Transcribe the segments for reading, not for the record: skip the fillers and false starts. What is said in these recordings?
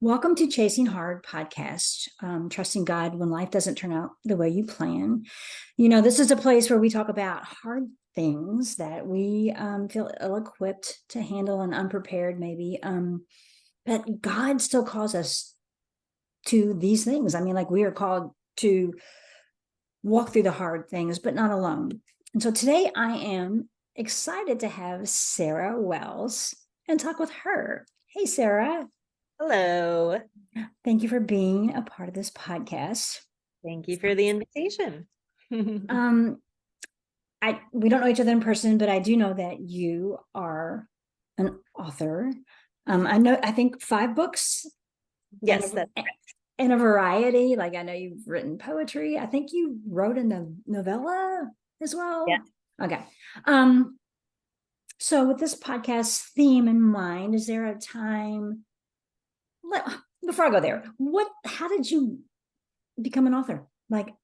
Welcome to Chasing Hard podcast, trusting God when life doesn't turn out the way you plan. This is a place where we talk about hard things that we feel ill-equipped to handle and unprepared, maybe. But God still calls us to these things. I mean, like we are called to walk through the hard things, but not alone. And so today I am excited to have Sarah Wells and talk with her. Hey, Sarah. Hello. Thank you for being a part of this podcast. Thank you for the invitation. Um, we don't know each other in person, but I do know that you are an author. I think 5 books. Yes, and a variety. Like I know you've written poetry. I think you wrote a novella as well. Yeah. Okay. So with this podcast theme in mind, is there a time? Before I go there, how did you become an author? Like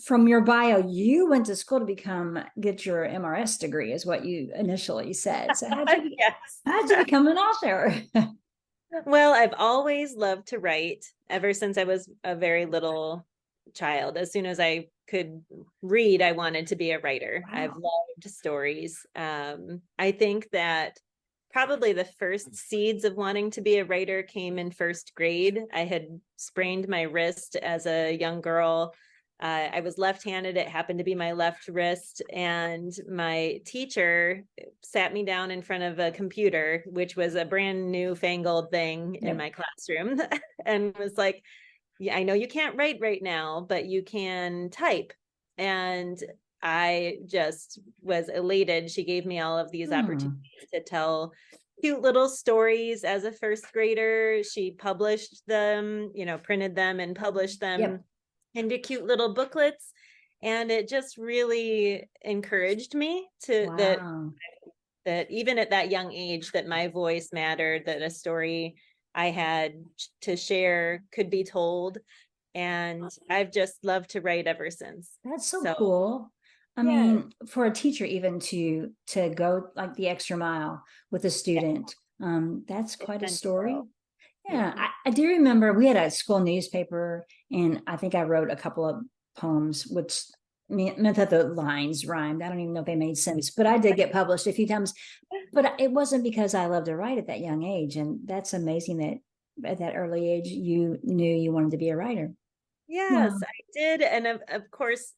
from your bio, you went to school to get your MRS degree is what you initially said. So how'd you become an author? Well, I've always loved to write ever since I was a very little child. As soon as I could read, I wanted to be a writer. Wow. I've loved stories. I think that probably the first seeds of wanting to be a writer came in first grade. I had sprained my wrist as a young girl. I was left-handed. It happened to be my left wrist. And my teacher sat me down in front of a computer, which was a brand new fangled thing in my classroom, and was like, yeah, I know you can't write right now, but you can type. And I just was elated. She gave me all of these opportunities to tell cute little stories as a first grader. She published them, printed them and published them into cute little booklets. And it just really encouraged me that even at that young age, that my voice mattered, that a story I had to share could be told. And I've just loved to write ever since. That's so cool. I mean, for a teacher, even to go like the extra mile with a student, that's quite a story. Yeah, I do remember we had a school newspaper, and I think I wrote a couple of poems, which meant that the lines rhymed. I don't even know if they made sense, but I did get published a few times. But it wasn't because I loved to write at that young age, and that's amazing that at that early age you knew you wanted to be a writer. Yes, I did. And of course,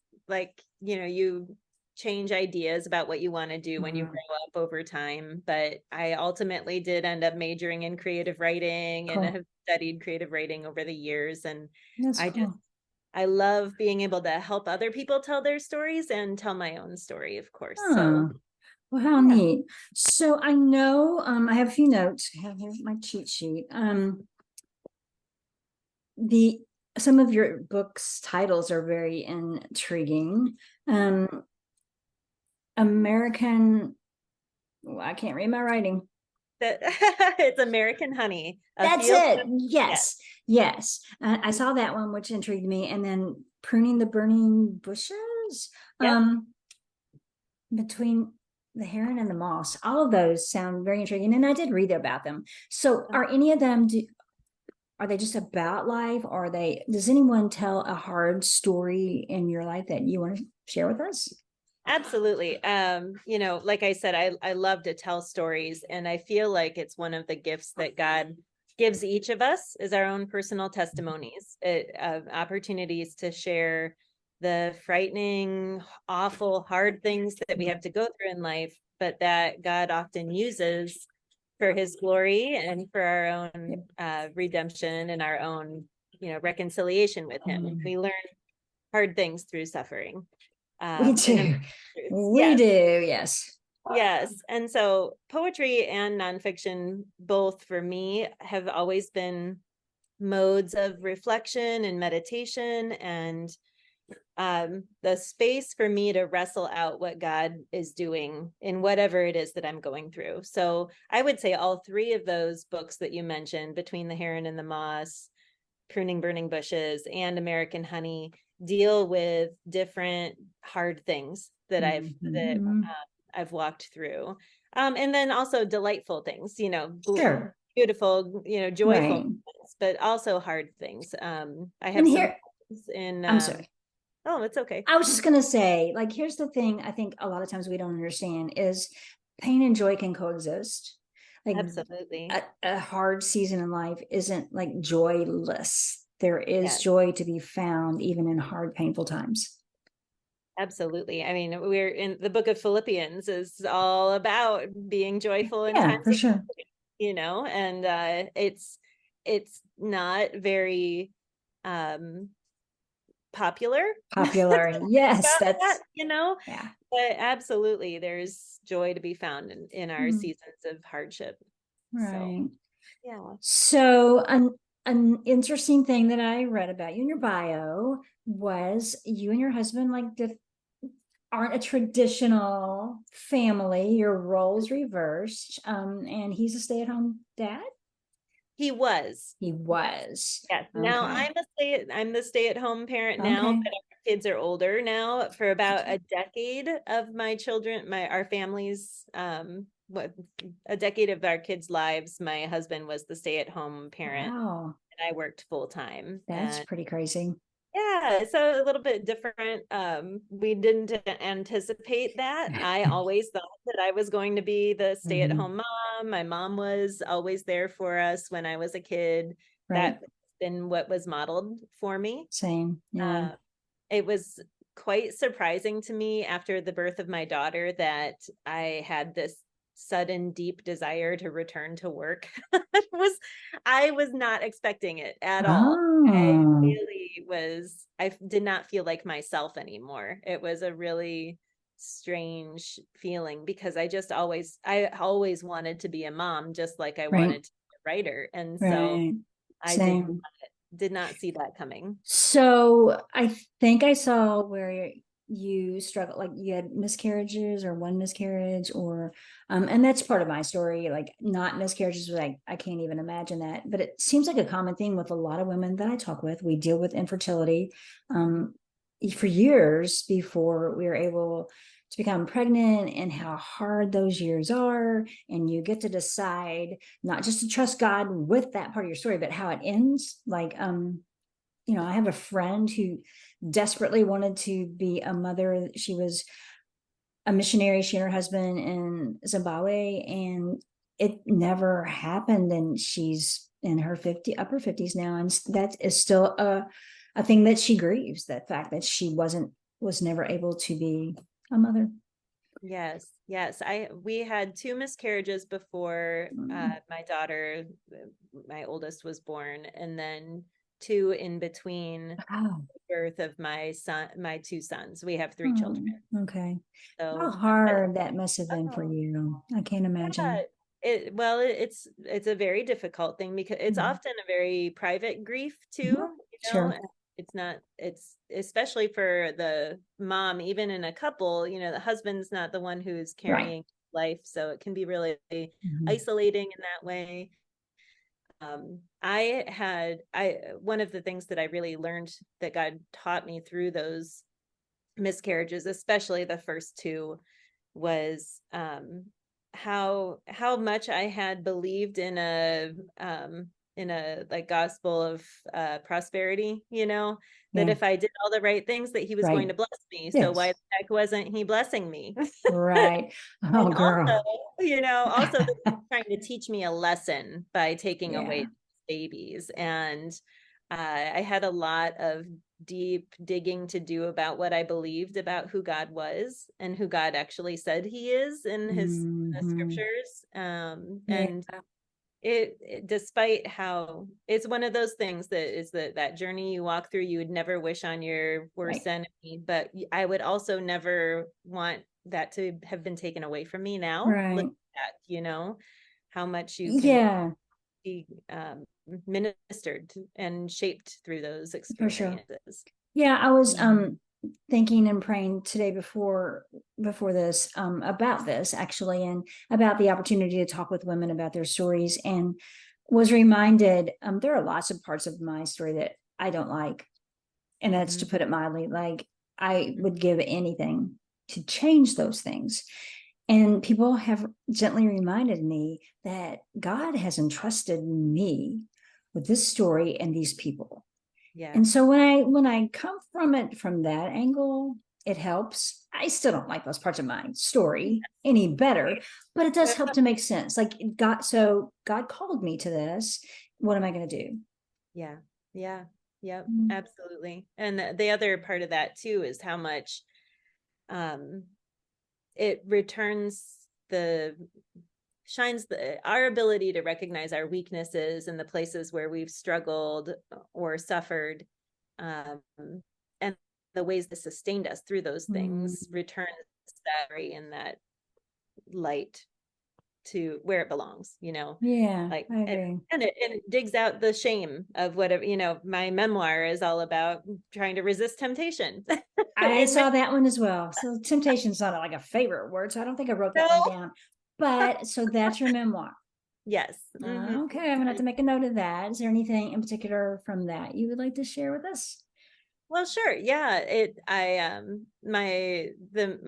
you change ideas about what you want to do when you grow up over time. But I ultimately did end up majoring in creative writing and have studied creative writing over the years. And I love being able to help other people tell their stories and tell my own story, of course. So, well, how neat. So I know I have a few notes. I have my cheat sheet. Some of your books' titles are very intriguing. American, I can't read my writing. It's American Honey. That's it. Yes. I saw that one, which intrigued me. And then Pruning the Burning Bushes. Between the Heron and the Moss. All of those sound very intriguing. And I did read about them. So are any of them... Are they just about life, or does anyone tell a hard story in your life that you want to share with us? Absolutely. Like I said, I love to tell stories, and I feel like it's one of the gifts that God gives each of us is our own personal testimonies, opportunities to share the frightening, awful, hard things that we have to go through in life, but that God often uses for his glory and for our own redemption and our own, reconciliation with him. We learn hard things through suffering. We do. We do. Yes. Yes. And so poetry and nonfiction, both for me, have always been modes of reflection and meditation, and the space for me to wrestle out what God is doing in whatever it is that I'm going through. So I would say all 3 of those books that you mentioned, Between the Heron and the Moss, Pruning Burning Bushes, and American Honey, deal with different hard things that I've walked through. And then also delightful things, beautiful, joyful Right. moments, but also hard things. I And have some here, friends in, I'm sorry. oh, it's okay. I was just going to say, like, here's the thing I think a lot of times we don't understand is pain and joy can coexist. Like Absolutely. a hard season in life isn't like joyless. There is Yeah, joy to be found even in hard, painful times. absolutely. I mean, we're in the book of Philippians is all about being joyful in Yeah, times for of, sure. and it's not very um popular Popular. Yes, about that, that's, yeah. but absolutely there's joy to be found in our Mm, seasons of hardship. So, right. yeah. So, an interesting thing that I read about you in your bio was you and your husband aren't a traditional family. Your roles reversed. And he's a stay-at-home dad. He was. He was. Yes. Now Okay. I'm the stay-at-home parent now, Okay. but our kids are older now. For about a decade of my children, our families, what a decade of our kids' lives, my husband was the stay-at-home parent Wow. and I worked full time. That's And pretty crazy. yeah, so a little bit different. We didn't anticipate that. I always thought that I was going to be the Mhm. stay-at-home mom. My mom was always there for us when I was a kid. Right. That's been what was modeled for me. Same. Yeah. Uh, it was quite surprising to me after the birth of my daughter that I had this sudden deep desire to return to work. I was not expecting it at all. I Oh, really was, I did not feel like myself anymore. It was a really strange feeling because I always wanted to be a mom, just like I right. wanted to be a writer. And so Right. I Same. did not see that coming. So I think I saw where you struggled, like you had miscarriages or one miscarriage, or and that's part of my story, like not miscarriages, like I can't even imagine that. But it seems like a common thing with a lot of women that I talk with. We deal with infertility um for years before we were able to become pregnant, and how hard those years are. And you get to decide not just to trust God with that part of your story, but how it ends. Like I have a friend who desperately wanted to be a mother. She was a missionary, she and her husband in Zimbabwe, and it never happened. And she's in her upper 50s now. And that is still a thing that she grieves, that fact that she was never able to be a mother. Yes, yes. We had two miscarriages before Mm. my daughter, my oldest, was born, and then two in between Wow. the birth of my two sons. We have three children. Oh, okay. How So, hard that must have been for oh, you. I can't yeah, imagine. it's a very difficult thing because it's Mhm. often a very private grief Mhm. too, Sure. and it's not, it's especially for the mom, even in a couple, the husband's not the one who's Right. carrying life, so it can be really Mhm. isolating in that way. I one of the things that I really learned that God taught me through those miscarriages, especially the first two, was how much I had believed in a like gospel of prosperity, that Yeah. if I did all the right things that he was going Right. to bless me. So why Yes. the heck wasn't he blessing me? Right. Oh, And girl. also that he's trying to teach me a lesson by taking away Yeah. babies. And I had a lot of deep digging to do about what I believed about who God was and who God actually said he is in his Hmm. scriptures. Yeah. And despite how it's one of those things that is that journey you walk through, you would never wish on your worst Right. enemy, but I would also never want that to have been taken away from me. Now look Right. at how much you can Yeah, be ministered and shaped through those for sure. experiences. Yeah, I was Mhm. thinking and praying today before this about this actually, and about the opportunity to talk with women about their stories, and was reminded there are lots of parts of my story that I don't like, and that's to Mhm. put it mildly. Like I would give anything to change those things. And people have gently reminded me that God has entrusted me with this story and these people. Yeah. And so when I come from it from that angle, it helps. I still don't like those parts of my story any better, but it does help to make sense. Like God called me to this. What am I going to do? Yeah. Yeah. Yep. Mm. Absolutely. And the other part of that too is how much um it returns the shines our ability to recognize our weaknesses and the places where we've struggled or suffered, um, and the ways that sustained us through those Mm. things returns that in that light to where it belongs, Yeah, like, I agree. and it digs out the shame of whatever, my memoir is all about trying to resist temptation. I And saw that one as well. So temptation's not like a favorite word, so I don't think I wrote that one no, down. But so that's your memoir. yes. Mhm. Okay, I'm gonna have to make a note of that. Is there anything in particular from that you would like to share with us? Well, sure. Yeah. My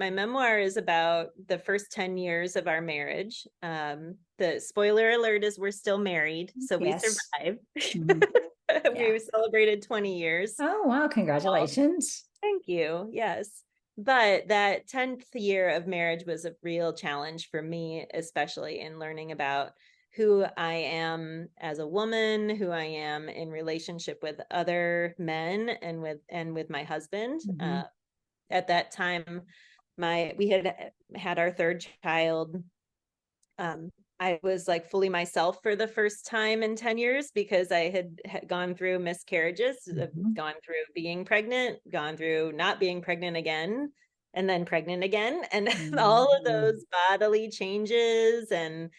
memoir is about the first 10 years of our marriage. The spoiler alert is we're still married, so we Yes. survived. Mhm. Yeah. We celebrated 20 years. Oh, wow. Well, Congratulations. thank you. Yes. But that 10th year of marriage was a real challenge for me, especially in learning about who I am as a woman, who I am in relationship with other men and with my husband. Hmm. At that time, we had our third child. I was like fully myself for the first time in 10 years because I had gone through miscarriages, Hmm. gone through being pregnant, gone through not being pregnant again, and then pregnant again. And all of Hmm. those bodily changes, and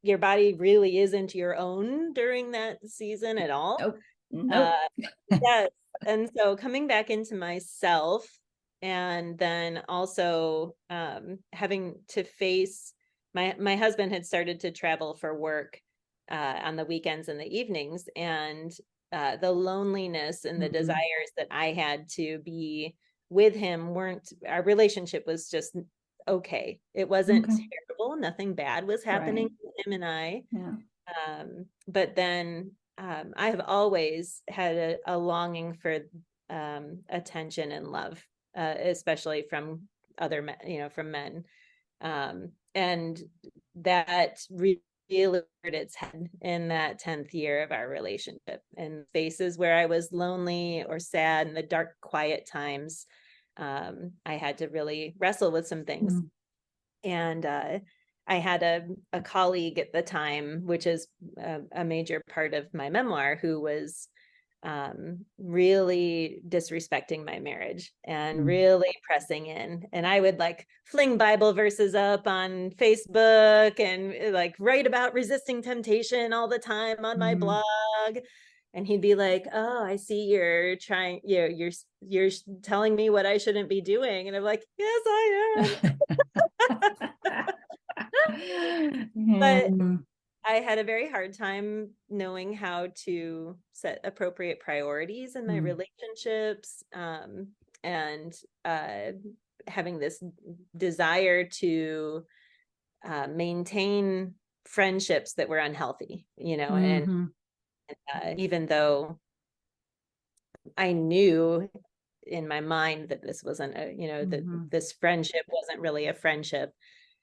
your body really isn't your own during that season at all. Nope. Uh, Nope. yes. And so coming back into myself, and then also having to face my husband had started to travel for work on the weekends and the evenings, and the loneliness and the Hmm. desires that I had to be with him weren't, our relationship was just okay. It wasn't Okay. terrible. Nothing bad was happening Right. with him and I. Yeah. But then I have always had a longing for attention and love, especially from other men, from men. And that really reared its head in that 10th year of our relationship. And spaces where I was lonely or sad in the dark, quiet times, I had to really wrestle with some things. Mm. And I had a colleague at the time, which is a major part of my memoir, who was really disrespecting my marriage and Mm. really pressing in. And I would like fling Bible verses up on Facebook and like write about resisting temptation all the time on my Mm. blog. And he'd be like, "Oh, I see you're trying, you're telling me what I shouldn't be doing." And I'm like, "Yes, I am." But Mm. I had a very hard time knowing how to set appropriate priorities in my Mm. relationships, and uh, having this desire to maintain friendships that were unhealthy, and Mhm. even though I knew in my mind that this wasn't that Mhm. this friendship wasn't really a friendship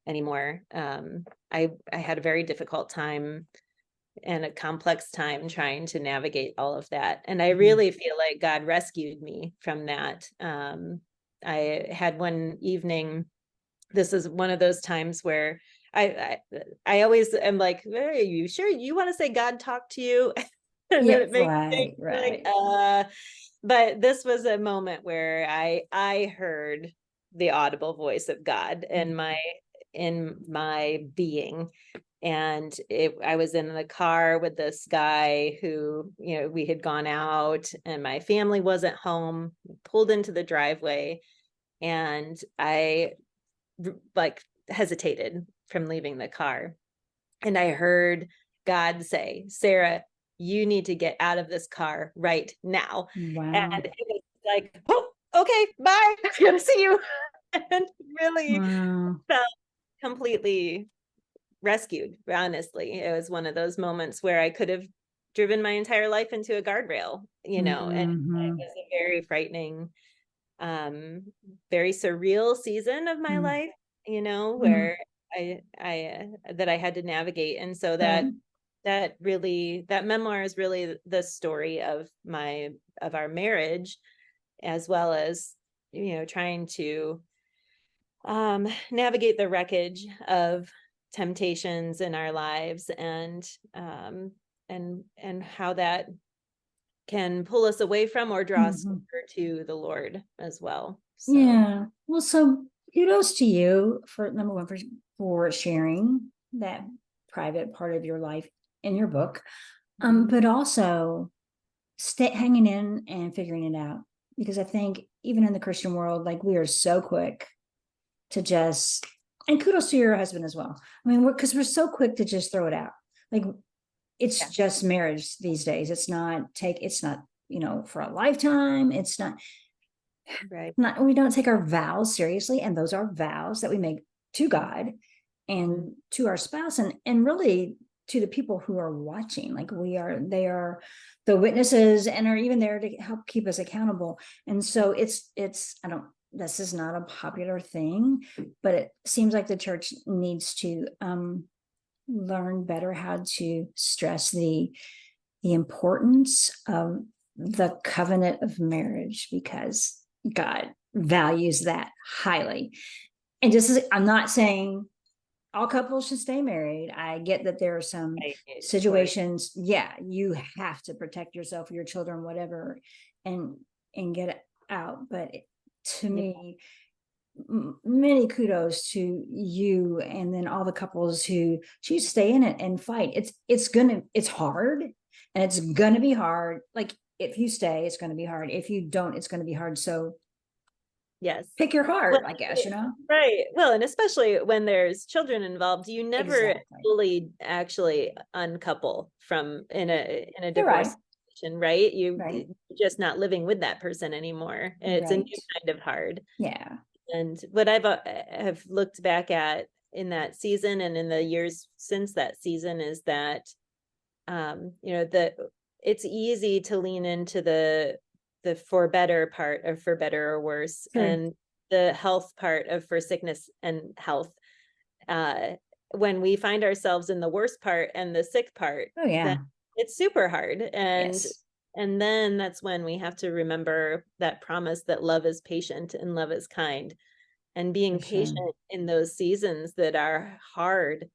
anymore. I had a very difficult time and a complex time trying to navigate all of that. And I Mhm. really feel like God rescued me from that. I had one evening, this is one of those times where I always am like, "Hey, are you sure you want to say God talked to you?" And then Yeah, it makes me right, think, like, right. but this was a moment where I heard the audible voice of God Mm. in my being. And I was in the car with this guy who, we had gone out and my family wasn't home, pulled into the driveway, and I like hesitated from leaving the car. And I heard God say, "Sarah, you need to get out of this car right now." And Wow. it was like, "Oh, okay, bye. I'm gonna see you." And really Wow. felt completely rescued, honestly. It was one of those moments where I could have driven my entire life into a guardrail, and it Mhm. was a very frightening, very surreal season of my Mm. life, Mm. where I that I had to navigate. And so Right. that memoir is really the story of our marriage, as well as, trying to navigate the wreckage of temptations in our lives, and how that can pull us away from or draw us Mhm. closer to the Lord as well. So, Yeah. Well, so kudos to you for number one for sharing that private part of your life in your book. mhm. But also stay hanging in and figuring it out. Because I think even in the Christian world, like we are so quick to just, and kudos to your husband as well. I mean, because we're so quick to just throw it out. Like it's Yeah, just marriage these days. It's not, for a lifetime. It's right. not, we don't take our vows seriously. And those are vows that we make to God Mhm. and to our spouse and really to the people who are watching. Like they are the witnesses and are even there to help keep us accountable. And so I don't, this is not a popular thing, but it seems like the church needs to learn better how to stress the importance of the covenant of marriage because God values that highly. And just as I'm not saying all couples should stay married. I get that there are some Right, of course. situations, yeah, you have to protect yourself, your children, whatever, and get it out. But to Yeah. me, many kudos to you and then all the couples who choose to stay in it and fight. It's hard and it's gonna be hard. Like if you stay, it's gonna be hard. If you don't, it's gonna be hard. So Yes. pick your Well, heart, I guess, right. Well, and especially when there's children involved, you never Exactly. fully actually uncouple from in a You're right. divorce situation, right? Right. You're just not living with that person anymore. It's a new Right. kind of hard. Yeah. And what I've have looked back at in that season and in the years since that season is that, that it's easy to lean into the for better part of for better or worse, True. and the health part of for sickness and health. uh when we find ourselves in the worst part and the sick part, Oh then yeah. it's super hard. and Yes. and then that's when we have to remember that promise that love is patient and love is kind, and being For sure. patient in those seasons that are hard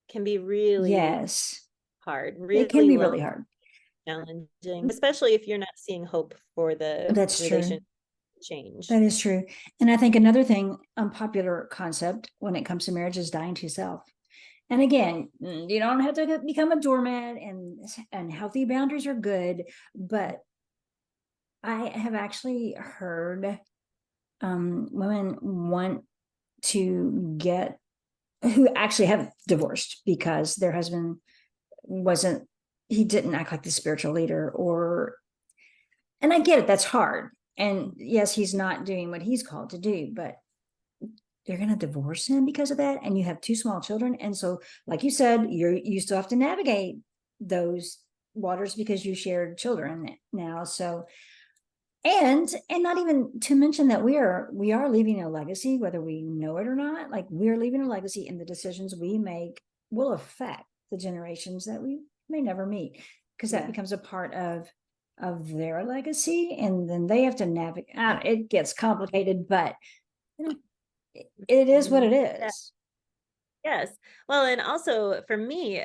can be really Yes. hard, It can really be lonely, really hard. challenging, especially if you're not seeing hope for the That's true. relationship change. That is true. And I think another thing, unpopular concept when it comes to marriage is dying to self. And again, you don't have to become a doormat and healthy boundaries are good, but I have actually heard women want to get who actually have divorced because their husband wasn't he didn't act like the spiritual leader or and I get it, that's hard. And yes, he's not doing what he's called to do, but you're going to divorce him because of that. And you have two small children. And so, like you said, you still have to navigate those waters because you shared children now. So, and not even to mention that we are leaving a legacy, whether we know it or not. Like we're leaving a legacy, and the decisions we make will affect the generations that we may never meet because that Yeah. becomes a part of their legacy, and then they have to navigate. It gets complicated, but you know, it is what it Mhm. is. Yes. Well, and also for me,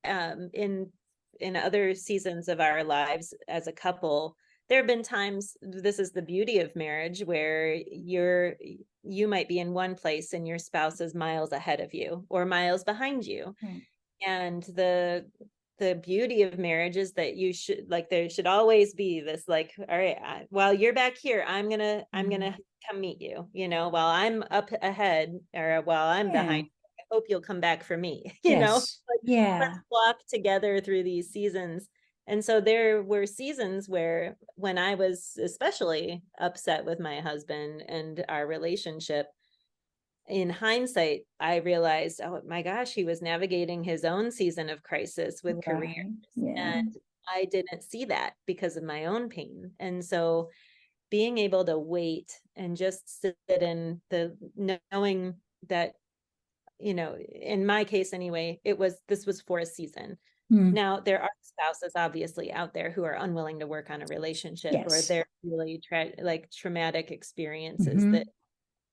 in other seasons of our lives as a couple, there have been times, this is the beauty of marriage, where you might be in one place and your spouse is miles ahead of you or miles behind you. Right. And the beauty of marriage is that there should always be this, like, all right, while you're back here, I'm gonna come meet you, while I'm up ahead or while I'm Yeah. behind. I hope you'll come back for me. Yes. Like, let's Yeah. walk together through these seasons. And so there were seasons where, when I was especially upset with my husband and our relationship, in hindsight, I realized, oh my gosh, he was navigating his own season of crisis with career. Right. Yeah. And I didn't see that because of my own pain. And so being able to wait and just sit in the knowing that, in my case anyway, this was for a season. Mm. Now, there are spouses obviously out there who are unwilling to work on a relationship, or Yes. they're really traumatic experiences Mm-hmm.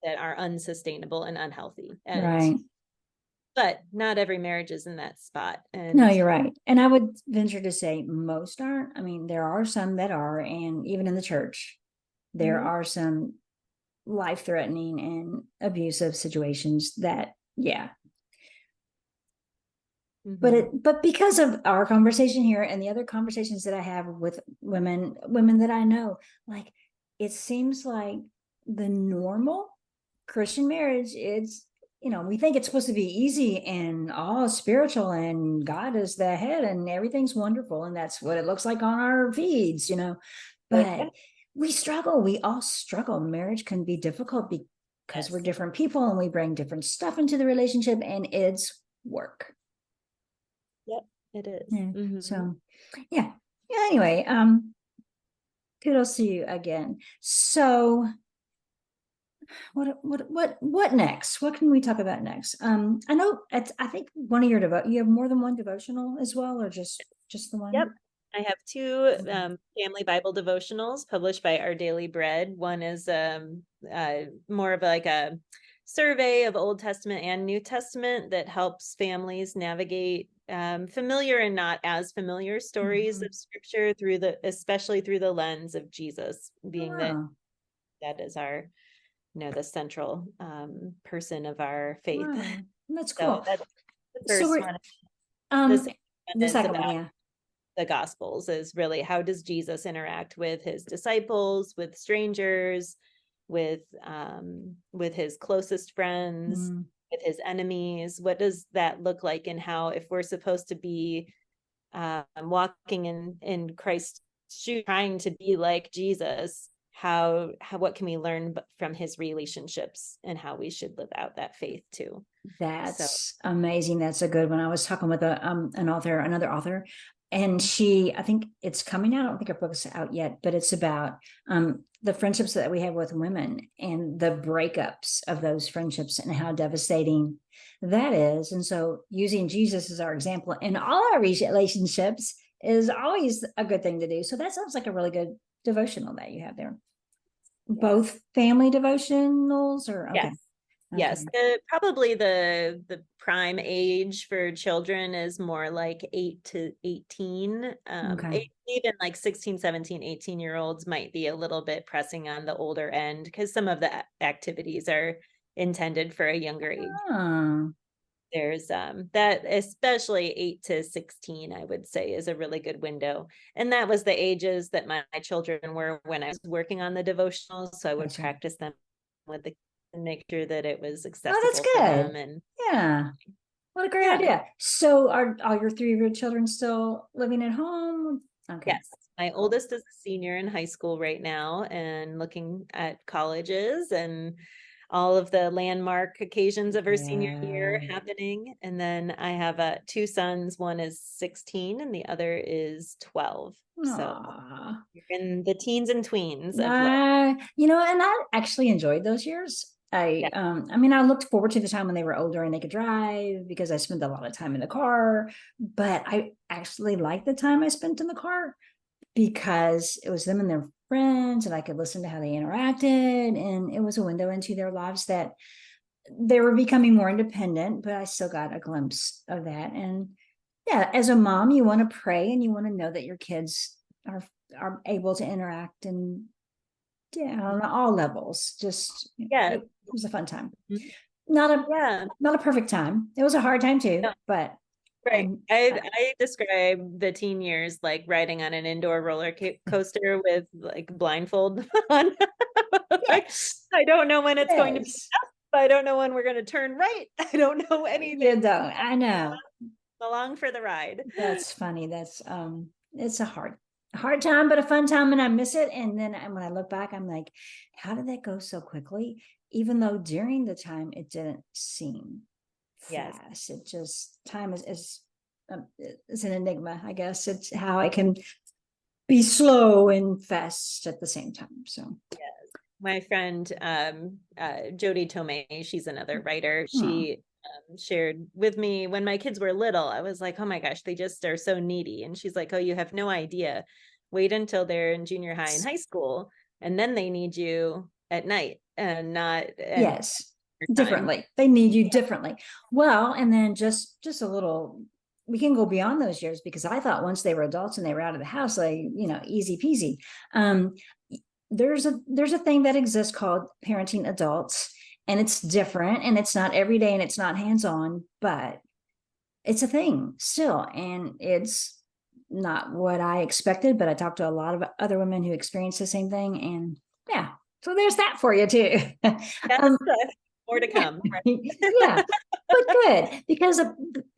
that are unsustainable and unhealthy. Right. But not every marriage is in that spot. No, And you're right. And I would venture to say most aren't. I mean, there are some that are, and even in the church, there Mhm. are some life-threatening and abusive situations that, yeah. Mhm. But because of our conversation here and the other conversations that I have with women that I know, like it seems like the normal Christian marriage, it's, we think it's supposed to be easy and all spiritual and God is the head and everything's wonderful. And that's what it looks like on our feeds, but we struggle. We all struggle. Marriage can be difficult because we're Yes. different people and we bring different stuff into the relationship and it's work. Yep, it is. Yeah. Mhm. So yeah. Yeah. Anyway, kudos to you again. So what next? What can we talk about next? I know I think one of you have more than one devotional as well, or just the Yep. one? I have two Okay. family Bible devotionals published by Our Daily Bread. One is more of like a survey of Old Testament and New Testament that helps families navigate familiar and not as familiar stories Mhm. of Scripture especially through the lens of Jesus, being that Oh, that is our, the central person of our faith. wow. That's So cool. that's the So first we're one. The um second the one is second one, about yeah. the Gospels, is really how does Jesus interact with his disciples, with strangers, with his closest friends, Mm, with his enemies? What does that look like, and how, if we're supposed to be walking in Christ's shoes, trying to be like Jesus, how what can we learn from his relationships and how we should live out that faith too? So that's amazing. That's a good one. I was talking with another author, and I think it's coming out. I don't think our book's out yet, but it's about the friendships that we have with women and the breakups of those friendships and how devastating that is. And so, using Jesus as our example in all our relationships is always a good thing to do. So that sounds like a really good devotional that you have there. yes, Both family devotionals, or okay, yes. okay, Yes, probably the prime age for children is more like 8 to 18. okay. Even like 16, 17, 18-year olds might be a little bit pressing on the older end because some of the activities are intended for a younger age. Oh, There's that, especially 8 to 16, I would say, is a really good window. And that was the ages that my children were when I was working on the devotionals. So I would gotcha. practice them with the and make sure that it was Oh, that's accessible for them. good. And Yeah. What a great yeah, idea. So are all your three of your children still living at home? Okay, yes. My cool. oldest is a senior in high school right now and looking at colleges and all of the landmark occasions of her senior year Yeah. happening. And then I have two sons. One is 16 and the other is 12. So Aw. you're in the teens and tweens of life. And I actually enjoyed those years. Yeah. I mean, I looked forward to the time when they were older and they could drive because I spent a lot of time in the car. But I actually liked the time I spent in the car because it was them and their friends, and I could listen to how they interacted. And it was a window into their lives that they were becoming more independent, but I still got a glimpse of that. And yeah, as a mom, you want to pray and you want to know that your kids are able to interact and yeah, on all levels. Just Yeah. it was a fun time. Mhm. Not a Yeah. not a perfect time. It was a hard time too, No, but right. I'm I describe the teen years like riding on an indoor roller coaster with like blindfold on. Like, yes, I don't know when it's going to be yes. left. I don't know when we're going to turn right. I don't know You anything. don't. I know. Along for the ride. That's funny. That's it's a hard time, but a fun time, and I miss it. And then when I look back, I'm like, how did that go so quickly? even though during the time it didn't seem Yes. fast. It just, time is an enigma, I guess. It's how it can be slow and fast at the same time. So My friend Jody Tomei, she's another writer. oh, She shared with me when my kids were little. I was like, oh my gosh, they just are so needy. And she's like, oh, you have no idea. Wait until they're in junior high and high school, and then they need you at night and not and yes, time. differently. They need you differently. Well, and then just a little, we can go beyond those years, because I thought once they were adults and they were out of the house, like, easy peasy. um there's a thing that exists called parenting adults, and it's different, and it's not every day, and it's not hands-on, but it's a thing still, and it's not what I expected. But I talked to a lot of other women who experienced the same thing, and yeah, so there's that for you too. Yes, um, more to come. yeah, but good, because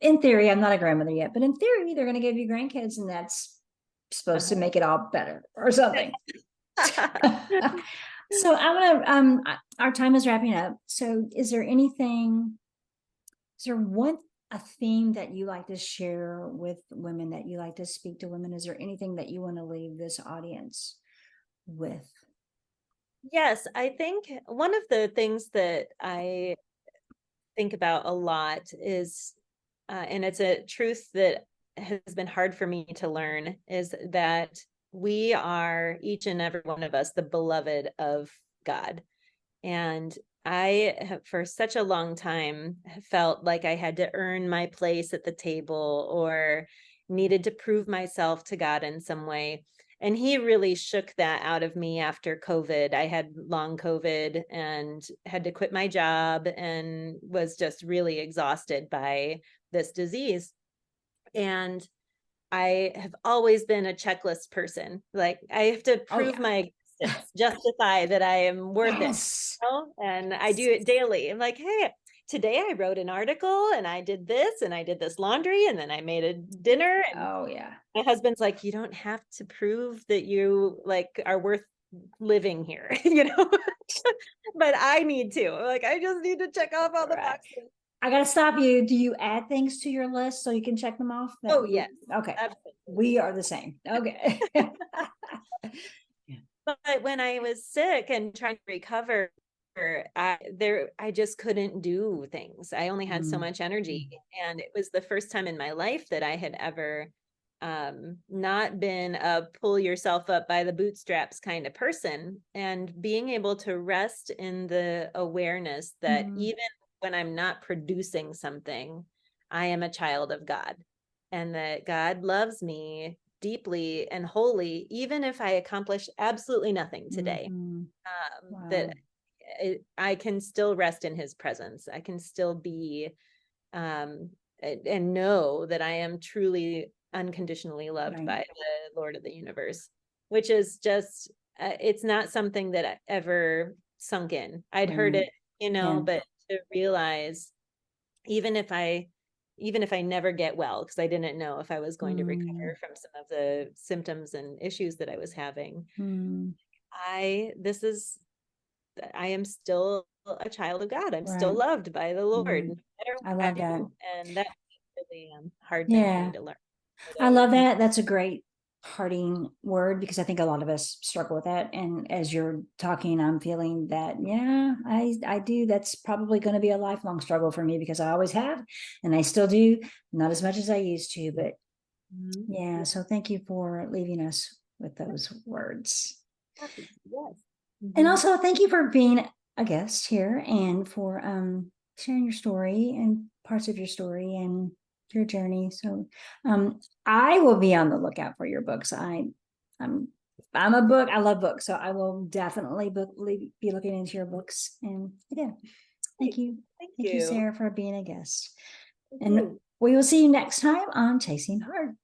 in theory, I'm not a grandmother yet, but in theory, they're going to give you grandkids, and that's supposed to make it all better or something. So I'm gonna our time is wrapping up. So is there one a theme that you like to share with women, that you like to speak to women? Is there anything that you want to leave this audience with? Yes, I think one of the things that I think about a lot is, and it's a truth that has been hard for me to learn, is that we are, each and every one of us, the beloved of God. And I have, for such a long time, felt like I had to earn my place at the table or needed to prove myself to God in some way. And he really shook that out of me after COVID. I had long COVID and had to quit my job and was just really exhausted by this disease. And I have always been a checklist person. Like, I have to Oh prove yeah. my existence, justify that I am worth it. Yes. And I do it daily. I'm like, hey, today I wrote an article and I did this and I did this laundry and then I made a dinner. And Oh yeah. my husband's like, you don't have to prove that you like are worth living here, but I need to. Like, I just need to check off all the Right. boxes. I gotta stop you. Do you add things to your list so you can check them off? Oh, yes, Okay. absolutely. We are the same. Okay. But when I was sick and trying to recover, I just couldn't do things. I only had so much energy. And it was the first time in my life that I had ever not been a pull yourself up by the bootstraps kind of person. And being able to rest in the awareness that even when I'm not producing something, I am a child of God, and that God loves me deeply and wholly, even if I accomplish absolutely nothing today. Wow. That I can still rest in his presence. I can still be and know that I am truly unconditionally loved by the Lord of the universe, which is just, it's not something that ever sunk in. I'd heard it, Yeah. but to realize, even if I never get well, because I didn't know if I was going to recover from some of the symptoms and issues that I was having, I am still a child of God. I'm still Right. loved by the Lord, no matter I what I love that. do. And that's really hard thing for me Yeah. to learn. I love that. That's a great parting word, because I think a lot of us struggle with that. And as you're talking, I'm feeling that, yeah, I do. That's probably going to be a lifelong struggle for me, because I always have, and I still do, not as much as I used to, but yeah. So thank you for leaving us with those words. Yes. And also thank you for being a guest here, and for sharing your story and parts of your story and your journey. So I will be on the lookout for your books. I'm I love books, so I will definitely be looking into your books. And again, thank you. Thank Thank you, you. Sarah, for being a guest. Thank And you. we will see you next time on Chasing Hard.